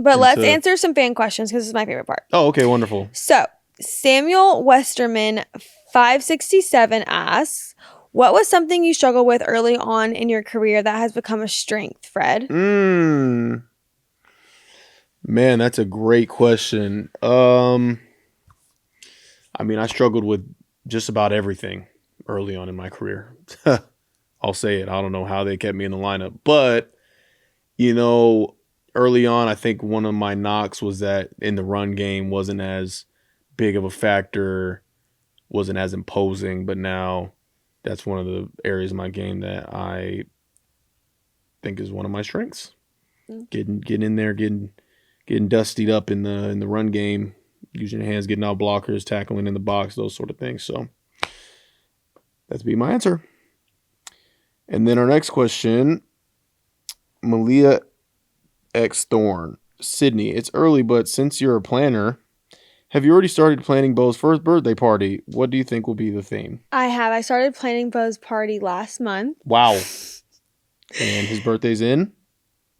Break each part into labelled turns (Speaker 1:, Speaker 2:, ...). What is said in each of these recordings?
Speaker 1: But let's answer some fan questions because this is my favorite part.
Speaker 2: Oh, okay, wonderful.
Speaker 1: So, Samuel Westerman 567 asks, what was something you struggled with early on in your career that has become a strength, Fred?
Speaker 2: Man, that's a great question. I mean, I struggled with just about everything early on in my career. I'll say it. I don't know how they kept me in the lineup. But, early on, I think one of my knocks was that in the run game wasn't as big of a factor, wasn't as imposing. But now that's one of the areas of my game that I think is one of my strengths. Getting in there, getting dustied up in the run game, using your hands, getting out blockers, tackling in the box, those sort of things. So that's be my answer. And then our next question, Malia X Thorne, Sydney. It's early, but since you're a planner, have you already started planning Bo's first birthday party? What do you think will be the theme?
Speaker 1: I have. I started planning Bo's party last month.
Speaker 2: Wow. And his birthday's in?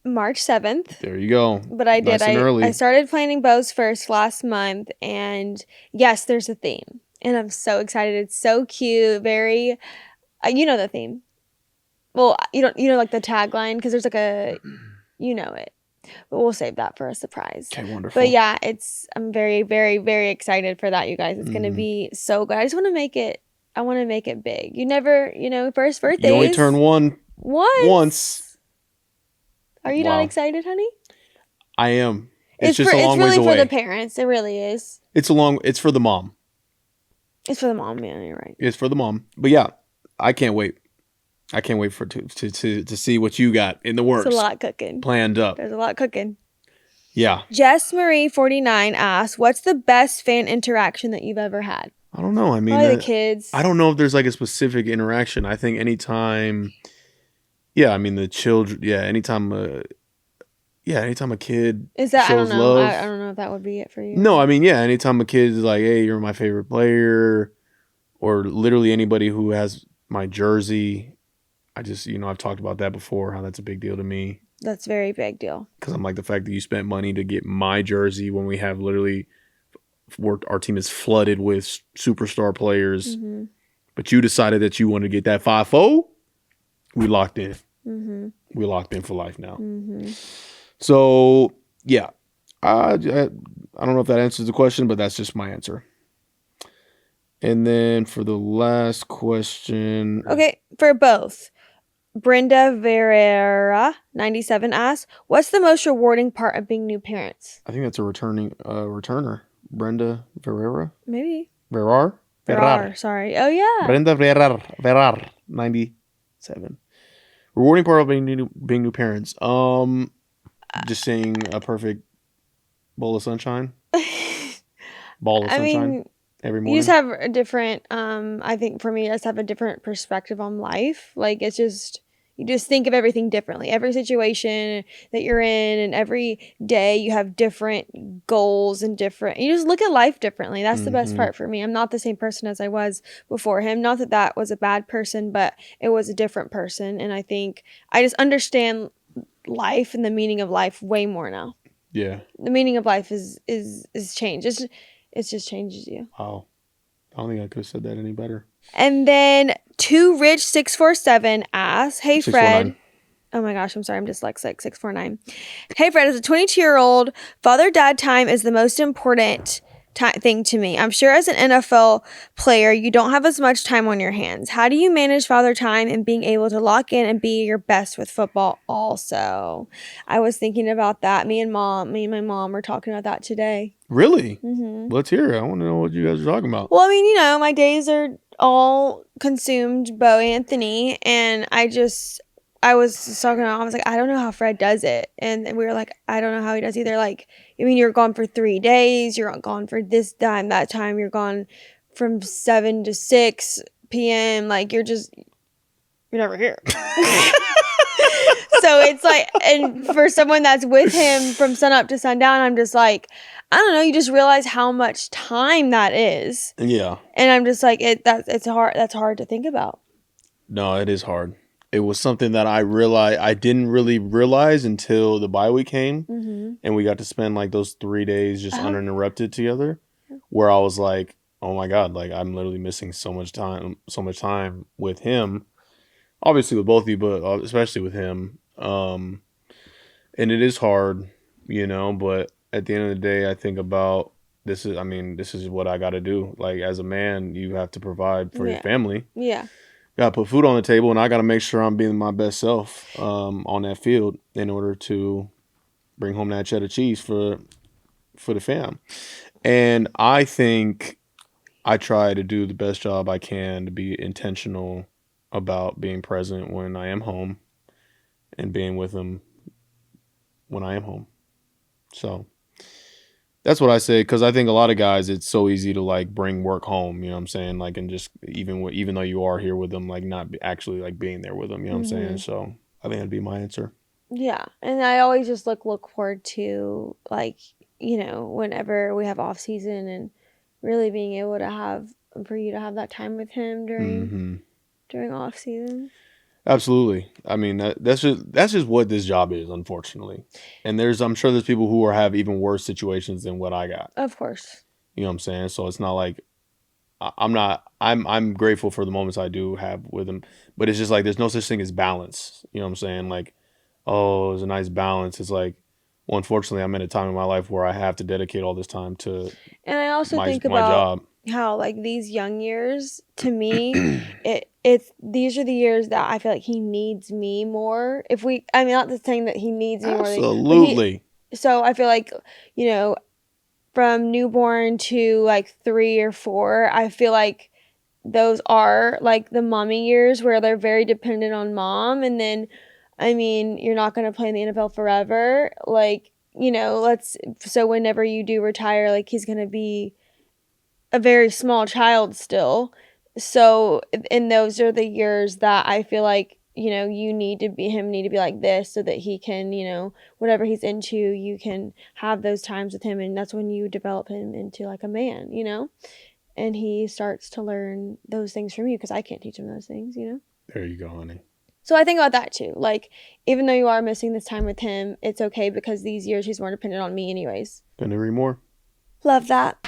Speaker 1: March 7th.
Speaker 2: There you go.
Speaker 1: But I did.
Speaker 2: Nice and early.
Speaker 1: I started planning Bo's first last month, and yes, there's a theme. And I'm so excited. It's so cute. Very, you know the theme. Well, you know like the tagline, because there's like a, it. But we'll save that for a surprise.
Speaker 2: Okay, wonderful.
Speaker 1: But yeah, I'm very, very, very excited for that, you guys. It's going to be so good. I just want to make it big. You never, first birthdays.
Speaker 2: You only turn one once.
Speaker 1: Are you not excited, honey?
Speaker 2: I am. It's just a long ways away.
Speaker 1: It's really for the parents. It really is.
Speaker 2: It's for the mom.
Speaker 1: It's for the mom, yeah, you're right.
Speaker 2: It's for the mom. But yeah, I can't wait. I can't wait to see what you got in the works.
Speaker 1: It's a lot cooking.
Speaker 2: Planned up.
Speaker 1: There's a lot cooking.
Speaker 2: Yeah.
Speaker 1: Jess Marie 49 asks, what's the best fan interaction that you've ever had?
Speaker 2: I don't know. I mean,
Speaker 1: probably the kids.
Speaker 2: I don't know if there's like a specific interaction. I think anytime, the children, anytime a kid
Speaker 1: is that,
Speaker 2: shows
Speaker 1: I don't know.
Speaker 2: love.
Speaker 1: I don't know if that would be it for you.
Speaker 2: No, I mean, anytime a kid is like, hey, you're my favorite player, or literally anybody who has my jersey. I just, I've talked about that before, how that's a big deal to me.
Speaker 1: That's a very big deal.
Speaker 2: Because I'm like, the fact that you spent money to get my jersey when we have literally our team is flooded with superstar players, but you decided that you wanted to get that 5-0, we locked in. We locked in for life now. So, yeah. I don't know if that answers the question, but that's just my answer. And then for the last question.
Speaker 1: Okay, for both. Brenda Verera 97 asks, what's the most rewarding part of being new parents?
Speaker 2: I think that's a returner. Brenda Verera?
Speaker 1: Maybe.
Speaker 2: Verar,
Speaker 1: sorry. Oh, yeah.
Speaker 2: Brenda Verar 97. Rewarding part of being new parents. Just seeing a perfect bowl of sunshine. Ball of sunshine. Every morning.
Speaker 1: You just have a different, I think for me, I just have a different perspective on life. Like, it's just, you just think of everything differently. Every situation that you're in and every day you have different goals and you just look at life differently. That's the best part for me. I'm not the same person as I was before him. Not that that was a bad person, but it was a different person. And I think I just understand life and the meaning of life way more now.
Speaker 2: Yeah.
Speaker 1: The meaning of life is change. It just changes you.
Speaker 2: Wow. I don't think I could have said that any better.
Speaker 1: And then 2Rich647 asks, hey, Fred. Oh my gosh, I'm sorry. I'm dyslexic. 649. Hey, Fred, as a 22-year-old, father-dad time is the most important thing to me. I'm sure as an NFL player, you don't have as much time on your hands. How do you manage father time and being able to lock in and be your best with football also? I was thinking about that. Me and my mom were talking about that today.
Speaker 2: Really? Let's hear it. I want to know what you guys are talking about.
Speaker 1: Well, I mean, my days are all consumed Bo Anthony, and I was talking about, I was like, I don't know how Fred does it. And we were like, I don't know how he does either. Like, I mean, you're gone for 3 days. You're gone for this time, that time. You're gone from 7 to 6 p.m. Like, you're never here. So it's like, and for someone that's with him from sunup to sundown, I'm just like, I don't know. You just realize how much time that is.
Speaker 2: Yeah.
Speaker 1: And I'm just like, it's hard. That's hard to think about.
Speaker 2: No, it is hard. it was something that I didn't really realize until the bye week came, and we got to spend like those 3 days just uninterrupted together, where I was like, oh my God, like I'm literally missing so much time with him. Obviously with both of you, but especially with him. And it is hard, but at the end of the day, I think about this is what I got to do. Like as a man, you have to provide for your family.
Speaker 1: Yeah.
Speaker 2: Got to put food on the table, and I got to make sure I'm being my best self on that field in order to bring home that cheddar cheese for the fam. And I think I try to do the best job I can to be intentional about being present when I am home and being with them when I am home. So that's what I say, because I think a lot of guys, it's so easy to like bring work home, you know what I'm saying? Like, and just even though you are here with them, like not actually like being there with them, you know what I'm saying? So I think that'd be my answer.
Speaker 1: Yeah. And I always just look forward to like, whenever we have off season and really being able to for you to have that time with him during off season.
Speaker 2: Absolutely. I mean, that's just what this job is, unfortunately. And I'm sure there's people who have even worse situations than what I got.
Speaker 1: Of course.
Speaker 2: You know what I'm saying? So it's not like I'm grateful for the moments I do have with him, but it's just like there's no such thing as balance. You know what I'm saying? Like, oh, there's a nice balance. It's like, well, unfortunately, I'm in a time in my life where I have to dedicate all this time to.
Speaker 1: And I also think about job. How like these young years, to me, these are the years that I feel like he needs me more. Not the saying that he needs me more.
Speaker 2: Absolutely.
Speaker 1: So I feel like, from newborn to like 3 or 4, I feel like those are like the mommy years where they're very dependent on mom. And then, you're not going to play in the NFL forever. Like, so whenever you do retire, like he's going to be a very small child still. So, and those are the years that I feel like, you need to be like this so that he can, whatever he's into, you can have those times with him. And that's when you develop him into like a man, and he starts to learn those things from you because I can't teach him those things,
Speaker 2: There you go, honey.
Speaker 1: So I think about that too. Like, even though you are missing this time with him, it's okay because these years he's more dependent on me anyways.
Speaker 2: Couldn't agree more.
Speaker 1: Love that.